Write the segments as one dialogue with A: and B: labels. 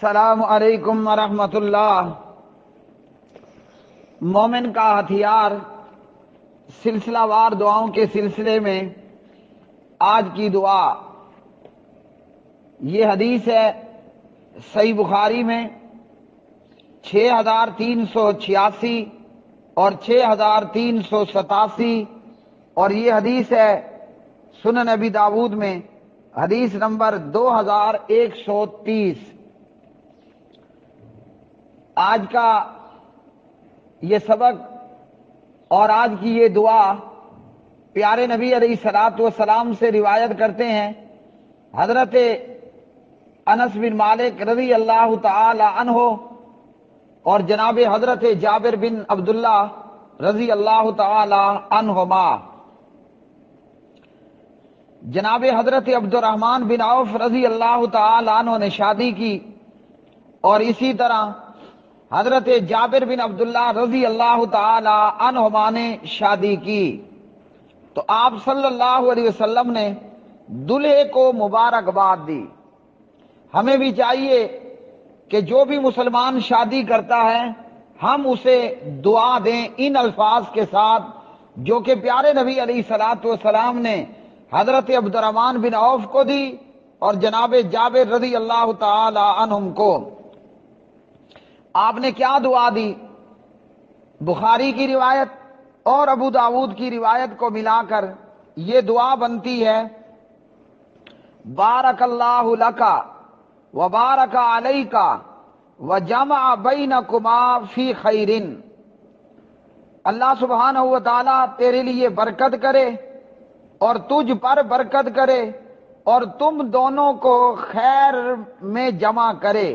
A: السلام علیکم ورحمۃ اللہ۔ مومن کا ہتھیار سلسلہ وار دعاؤں کے سلسلے میں آج کی دعا، یہ حدیث ہے صحیح بخاری میں 6386 اور 6387، اور یہ حدیث ہے سنن ابی داود میں حدیث نمبر 2130۔ آج کا یہ سبق اور آج کی یہ دعا پیارے نبی علیہ الصلوۃ والسلام سے روایت کرتے ہیں حضرت انس بن مالک رضی اللہ تعالی عنہ اور جناب حضرت جابر بن عبداللہ رضی اللہ تعالی عنہما۔ جناب حضرت عبد الرحمن بن عوف رضی اللہ تعالی عنہ نے شادی کی، اور اسی طرح حضرت جابر بن عبداللہ رضی اللہ تعالی عنہما نے شادی کی۔ تو آپ صلی اللہ علیہ وسلم نے دولھے کو مبارکباد دی۔ ہمیں بھی چاہیے کہ جو بھی مسلمان شادی کرتا ہے ہم اسے دعا دیں ان الفاظ کے ساتھ جو کہ پیارے نبی علیہ الصلوۃ والسلام نے حضرت عبد الرحمن بن عوف کو دی اور جناب جابر رضی اللہ تعالی عنہم کو۔ آپ نے کیا دعا دی؟ بخاری کی روایت اور ابو داود کی روایت کو ملا کر یہ دعا بنتی ہے: بارک اللہ لکا وبارک علیکا وجمع بینکما فی خیر۔ اللہ سبحانہ و تعالی تیرے لیے برکت کرے اور تجھ پر برکت کرے اور تم دونوں کو خیر میں جمع کرے،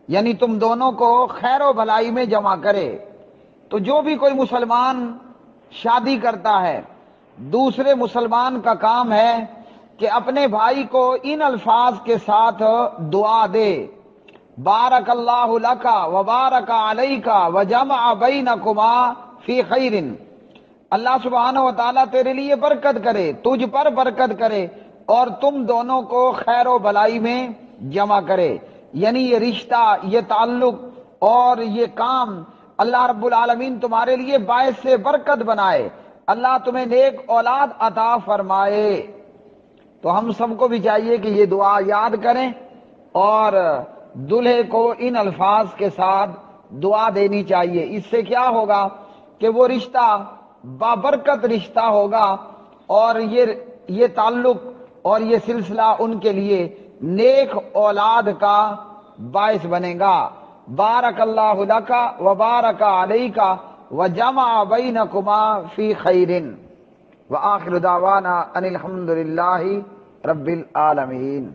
A: یعنی تم دونوں کو خیر و بھلائی میں جمع کرے۔ تو جو بھی کوئی مسلمان شادی کرتا ہے، دوسرے مسلمان کا کام ہے کہ اپنے بھائی کو ان الفاظ کے ساتھ دعا دے: بارک اللہ لکا وبارک علیکا وجمع بینکما فی خیر۔ اللہ سبحانہ و تعالیٰ تیرے لیے برکت کرے، تجھ پر برکت کرے اور تم دونوں کو خیر و بھلائی میں جمع کرے، یعنی یہ رشتہ، یہ تعلق اور یہ کام اللہ رب العالمین تمہارے لیے باعث سے برکت بنائے، اللہ تمہیں نیک اولاد عطا فرمائے۔ تو ہم سب کو بھی چاہیے کہ یہ دعا یاد کریں اور دولھے کو ان الفاظ کے ساتھ دعا دینی چاہیے۔ اس سے کیا ہوگا کہ وہ رشتہ بابرکت رشتہ ہوگا اور یہ تعلق اور یہ سلسلہ ان کے لیے نیک اولاد کا باعث بنے گا۔ بارک اللہ لکا وبارک علیکا وجمع بینکما فی خیر۔ وآخر دعوانا ان الحمد للہ رب العالمین۔